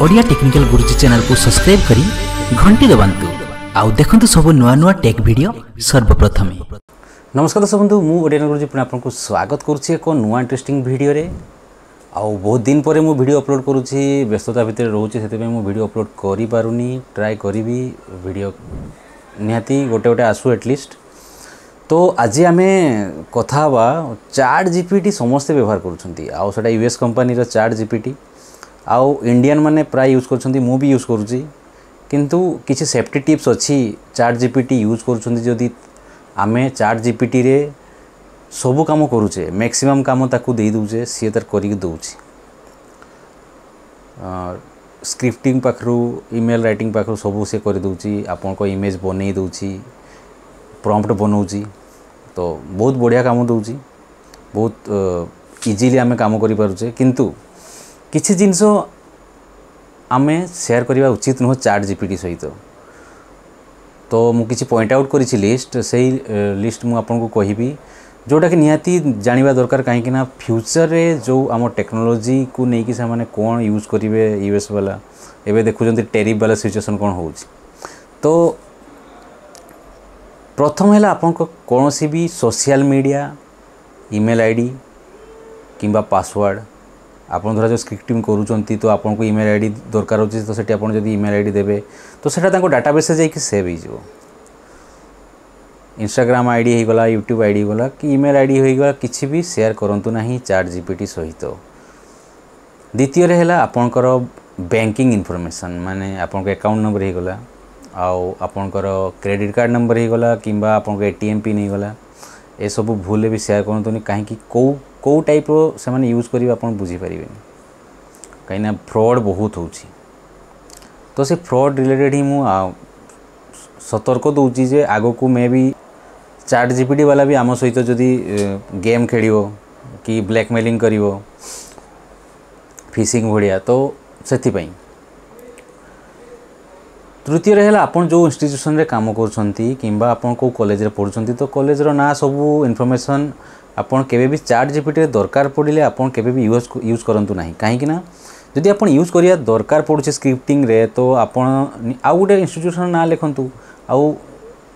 Odia technical गुरुजी channel को subscribe करी घंटी दबांतु आउ देखंतु सब नुआ नुआ टेक वीडियो सर्वप्रथम। नमस्कार दर्शक बंधु, मु ओडिया गुरुजी पुणी आपको स्वागत करुच्ची एक नुआ इंटरेस्टिंग वीडियो रे। आउ बहुत दिन पर मु वीडियो अपलोड करुच्ची, व्यस्तता भितर रोचे से मु वीडियो अपलोड करि पारुनी। ट्राई करी वीडियो निहाती गोटे गोटे आसु एटलिस्ट। तो आज आम कथा चैट जीपीटी समस्ते व्यवहार करुँच, आउ सेटा यूएस कंपनी रो चैट जीपीटी आउ इंडियन माने प्राय यूज कर, मु भी यूज करुँची। किंतु किसी सेफ्टी टिप्स अच्छी चैट जीपीटी यूज करुँच। आमे चैट जीपीटी रे सबू काम करुचे, मैक्सिमम काम ताकू दे दूचे, सी तार करिक दउची। स्क्रिप्टिंग पाखरु ईमेल राइटिंग पाखरु सबू से कर दउची, आपन को इमेज बनै दउची, प्रॉम्प्ट बनाउची। तो बहुत बढ़िया काम दउची, बहुत इजीली आमे काम करि पारुचे। किंतु किछि जिंस आमे शेयर करिवा उचित नुह चैट जीपीटी सहित। तो मु किछि पॉइंट आउट करिछि लिस्ट, सेही लिस्ट मु आपन को कहिबी जोटा कि निहाती जानिबा दरकार। कहीं ना फ्यूचर रे जो आम टेक्नोलोजी को लेकिन से माने कौन यूज करेंगे यूएस वाला, एवं देखुं टेरिफ वाला सिचुएसन कौन हो। तो प्रथम है आपन को कौन सी भी सोशल मीडिया ईमेल आईडी किंबा पासवर्ड आपन धरा जो स्क्रिप्टिंग करूँच, तो आपन को ईमेल आईडी दरकार होची। तो सेठी आपन जदी ईमेल आईडी देबे तो सेटा तांको डाटाबेस जाइए सेव हो। इंस्टाग्राम आईडी हो गला, यूट्यूब आईडी गला कि ईमेल आईडी हो गला, किसी भी शेयर करंतु नहीं चैट जीपीटी सहित। द्वितीय रे हैला आपनकर बैंकिंग इनफॉरमेशन, माने आपन को अकाउंट नंबर हो गला, आउ आपनकर क्रेडिट कार्ड नंबर हो गला किंबा आपन को एटीएम पिन हो गला, ए सब भूल भी शेयर करंतु कहीं कौ टाइप रो से माने यूज करिवे आपन बुझी परिबे। कहीं ना फ्रॉड बहुत होची। तो से फ्रॉड रिलेटेड ही मु सतर्क दूची जे आगो को मे भी चैट जीपीटी वाला भी आम सहित जदि गेम खेलियो कि ब्लैकमेलिंग करिवो, फिशिंग भड़िया, तो सेथिपई। तृतीय रे हैला आपन जो इंस्टीट्यूशन रे काम करछंती किंबा आपन को कॉलेज रे पढुछंती, तो कॉलेज रो ना सब इन्फॉर्मेशन आपन केबे भी चैट जीपीटी रे दरकार पड़िले आपन केबे भी यूज करंतु नाही। काहे ना जदि आपन यूज करिया दरकार पड़ुछे स्क्रिप्टिंग रे, तो आपन आउ गुटे इंस्टीट्यूशन ना लिखंतु, आउ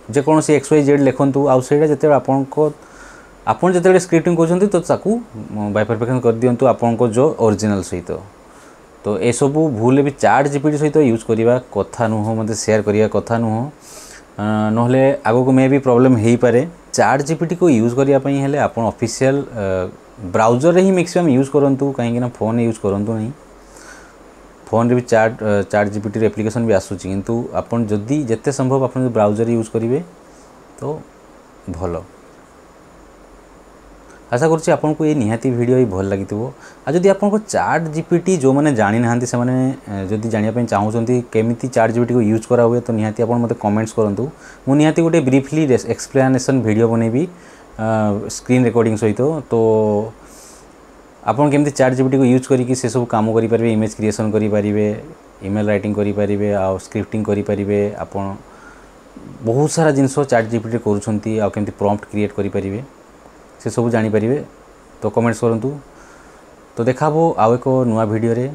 जे कौन सी XYZ लिखंतु, आउ सेटा जते आपन को आपन जते स्क्रिप्टिंग करछंती तो ताकू बाइफरफेक्शन कर दियंतु आपन को जो ओरिजिनल सहित। तो ए सब भूल भी चैट जीपीटी सहित यूज करिवा कथा नुह, मते शेयर करिया कथा नुह, नहले आगो को मे भी प्रॉब्लम हेई पारे। चैट जीपीटी को यूज करिया पई हेले आपन ऑफिशियल ब्राउजर रे ही मैक्सिमम यूज करंतु, काहे ना फोन यूज करंतु नहीं। फोन रे भी चैट जीपीटी रे एप्लिकेशन भी आसुची, किंतु आपन जदी जते संभव आपन ब्राउजर यूज करिवे तो भलो। आशा करूँ आपन को ये निहाती वीडियो ही भल लगी। आ जदि आपन को चैट जीपीटी जो मैंने जानी ना से मैंने जदि जानिया चाहूँगी केमिति चैट जीपीटी को यूज करा हुए, तो निहाती आपन मते कमेंट्स करंतु। मु निहाती गोटे ब्रीफली एक्सप्लेनेशन वीडियो बनेबी स्क्रीन रिकॉर्डिंग सहित। तो आपन केमती चैट जीपीटी को यूज करिकि से सब काम करि परिबे, इमेज क्रिएशन करि परिबे, ईमेल राइटिंग करि परिबे, आ स्क्रिप्टिंग करि परिबे। आपन बहुत सारा जिनस चैट जीपीटी करूछंती, आ केमती प्रॉम्प्ट क्रिएट करि परिबे से सब जानि परिबे। तो कमेंट्स करंतु। तो देखाबो आउ एको नुआ वीडियो रे।